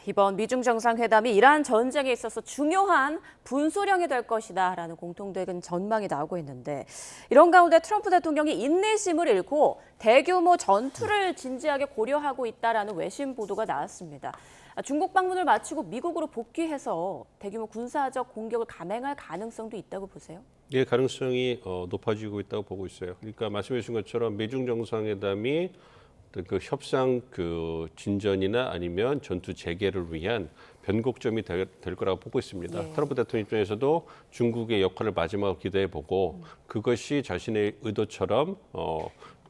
이번 미중 정상회담이 이란 전쟁에 있어서 중요한 분수령이 될 것이다라는 공통된 전망이 나오고 있는데 이런 가운데 트럼프 대통령이 인내심을 잃고 대규모 전투를 진지하게 고려하고 있다라는 외신 보도가 나왔습니다. 중국 방문을 마치고 미국으로 복귀해서 대규모 군사적 공격을 감행할 가능성도 있다고 보세요? 예, 가능성이 높아지고 있다고 보고 있어요. 그러니까 말씀해 주신 것처럼 미중 정상회담이 그 협상 그 진전이나 아니면 전투 재개를 위한 변곡점이 될 거라고 보고 있습니다. 예. 트럼프 대통령 입장에서도 중국의 역할을 마지막으로 기대해 보고 그것이 자신의 의도처럼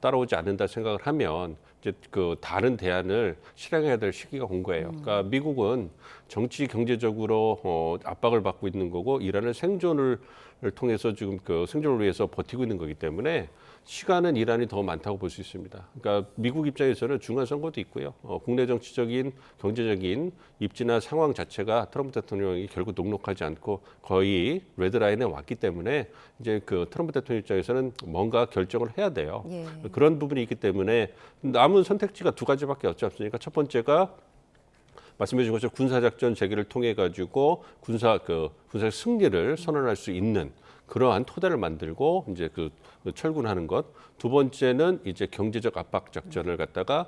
따라오지 않는다 생각을 하면 이제 그 다른 대안을 실행해야 될 시기가 온 거예요. 그러니까 미국은 정치 경제적으로 압박을 받고 있는 거고 이란을 생존을 통해서 지금 그 생존을 위해서 버티고 있는 거기 때문에 시간은 이란이 더 많다고 볼 수 있습니다. 그러니까 미국 입장에서는 중간 선거도 있고요. 국내 정치적인 경제적인 입지나 상황 자체가 트럼프 대통령이 결국 녹록하지 않고 거의 레드라인에 왔기 때문에 이제 그 트럼프 대통령 입장에서는 뭔가 결정을 해야 돼요. 예. 그런 부분이 있기 때문에 남은 선택지가 두 가지밖에 없지 않습니까? 첫 번째가 말씀해 주신 것처럼 군사작전 재개를 통해 가지고 군사적 승리를 선언할 수 있는 그러한 토대를 만들고 이제 그 철군하는 것. 두 번째는 이제 경제적 압박 작전을 갖다가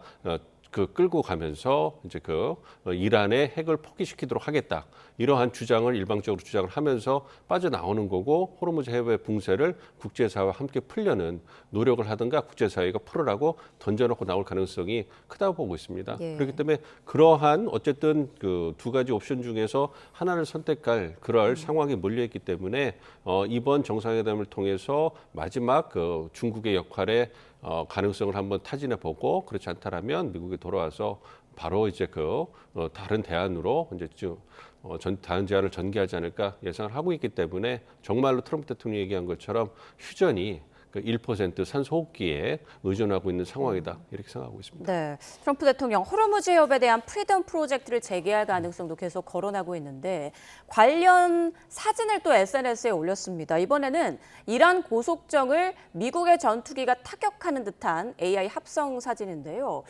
그 끌고 가면서 이제 그 이란의 핵을 포기시키도록 하겠다. 이러한 주장을 일방적으로 주장을 하면서 빠져나오는 거고 호르무즈 해협의 붕괴를 국제사회와 함께 풀려는 노력을 하든가 국제사회가 풀으라고 던져놓고 나올 가능성이 크다고 보고 있습니다. 예. 그렇기 때문에 그러한 어쨌든 그 두 가지 옵션 중에서 하나를 선택할 그럴 상황이 몰려있기 때문에 이번 정상회담을 통해서 마지막 그 중국의 역할에 가능성을 한번 타진해 보고 그렇지 않다라면 미국에 돌아와서 바로 이제 그 다른 대안으로 이제 다른 제안을 전개하지 않을까 예상을 하고 있기 때문에 정말로 트럼프 대통령이 얘기한 것처럼 휴전이 그 1% 산소호흡기에 의존하고 있는 상황이다 이렇게 생각하고 있습니다. 네, 트럼프 대통령 호르무즈 해협에 대한 프리덤 프로젝트를 재개할 가능성도 계속 거론하고 있는데 관련 사진을 또 SNS에 올렸습니다. 이번에는 이란 고속정을 미국의 전투기가 타격하는 듯한 AI 합성 사진인데요.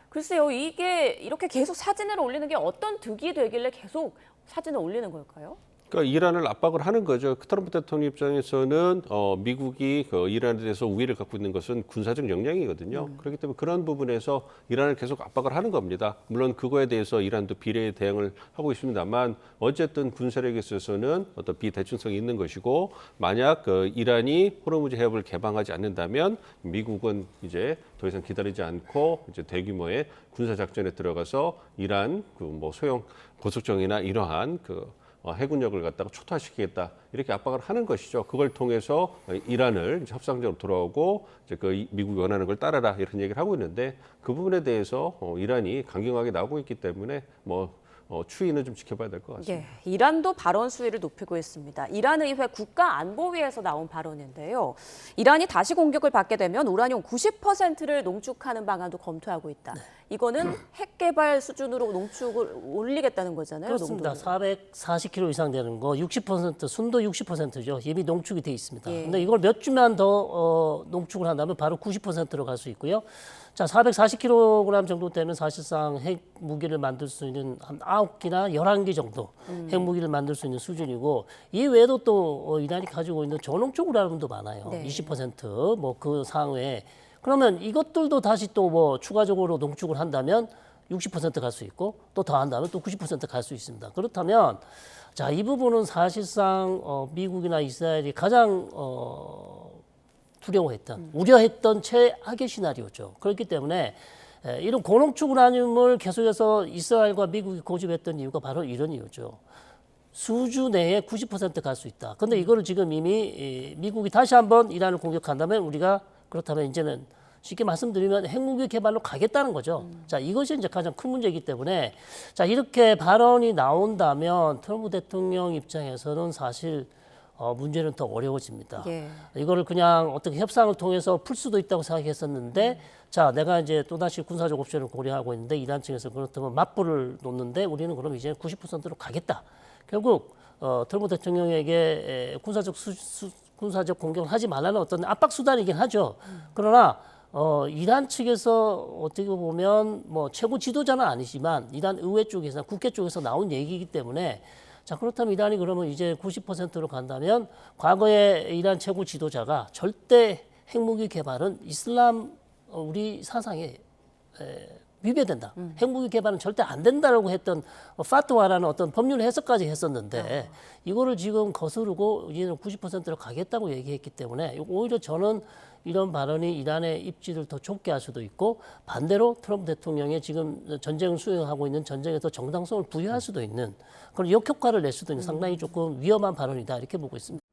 글쎄요, 이게 이렇게 계속 사진을 올리는 게 어떤 득이 되길래 계속 사진을 올리는 걸까요? 그러니까 이란을 압박을 하는 거죠. 트럼프 대통령 입장에서는 미국이 그 이란에 대해서 우위를 갖고 있는 것은 군사적 역량이거든요. 그렇기 때문에 그런 부분에서 이란을 계속 압박을 하는 겁니다. 물론 그거에 대해서 이란도 비례의 대응을 하고 있습니다만 어쨌든 군사력에 있어서는 어떤 비대칭성이 있는 것이고 만약 그 이란이 호르무즈 해협을 개방하지 않는다면 미국은 이제 더 이상 기다리지 않고 이제 대규모의 군사 작전에 들어가서 이란 그 뭐 소형 고속정이나 이러한 그 해군력을 갖다가 초토화시키겠다 이렇게 압박을 하는 것이죠. 그걸 통해서 이란을 이제 협상적으로 돌아오고 이제 그 미국이 원하는 걸 따라라 이런 얘기를 하고 있는데 그 부분에 대해서 이란이 강경하게 나오고 있기 때문에 뭐 추이는 좀 지켜봐야 될 것 같습니다. 예, 이란도 발언 수위를 높이고 있습니다. 이란 의회 국가안보위에서 나온 발언인데요. 이란이 다시 공격을 받게 되면 우라늄 90%를 농축하는 방안도 검토하고 있다. 네. 이거는 핵 개발 수준으로 농축을 올리겠다는 거잖아요. 그렇습니다. 농도를. 440kg 이상 되는 거 60%, 순도 60%죠. 이미 농축이 돼 있습니다. 예. 근데 이걸 몇 주만 더 농축을 한다면 바로 90%로 갈 수 있고요. 자, 440kg 정도 되면 사실상 핵 무기를 만들 수 있는 한 9기나 11기 정도 핵 무기를 만들 수 있는 수준이고 이 외에도 또 이란이 가지고 있는 저농축 우라늄도 많아요. 네. 20%뭐 그 상외에 그러면 이것들도 다시 또 뭐 추가적으로 농축을 한다면 60% 갈 수 있고 또 더 한다면 또 90% 갈 수 있습니다. 그렇다면 자, 이 부분은 사실상 미국이나 이스라엘이 가장 두려워했던, 우려했던 최악의 시나리오죠. 그렇기 때문에 이런 고농축 우라늄을 계속해서 이스라엘과 미국이 고집했던 이유가 바로 이런 이유죠. 수주 내에 90% 갈 수 있다. 근데 이거를 지금 이미 미국이 다시 한번 이란을 공격한다면 우리가 그렇다면 이제는 쉽게 말씀드리면 핵무기 개발로 가겠다는 거죠. 자, 이것이 이제 가장 큰 문제이기 때문에 자, 이렇게 발언이 나온다면 트럼프 대통령 입장에서는 사실 문제는 더 어려워집니다. 예. 이거를 그냥 어떻게 협상을 통해서 풀 수도 있다고 생각했었는데 자, 내가 이제 또다시 군사적 옵션을 고려하고 있는데 이란 측에서 그렇다면 맞불을 놓는데 우리는 그럼 이제 90%로 가겠다. 결국 트럼프 대통령에게 군사적 공격을 하지 말라는 어떤 압박 수단이긴 하죠. 그러나 이란 측에서 어떻게 보면 뭐 최고 지도자는 아니지만 이란 의회 쪽에서 국회 쪽에서 나온 얘기이기 때문에 자 그렇다면 이란이 그러면 이제 90%로 간다면 과거에 이란 최고 지도자가 절대 핵무기 개발은 이슬람 우리 사상에 위배된다. 핵무기 개발은 절대 안 된다라고 했던 파트와라는 어떤 법률 해석까지 했었는데 이거를 지금 거스르고 이제는 90%로 가겠다고 얘기했기 때문에 오히려 저는 이런 발언이 이란의 입지를 더 좁게 할 수도 있고 반대로 트럼프 대통령의 지금 전쟁을 수행하고 있는 전쟁에서 정당성을 부여할 수도 있는 그런 역효과를 낼 수도 있는 상당히 조금 위험한 발언이다 이렇게 보고 있습니다.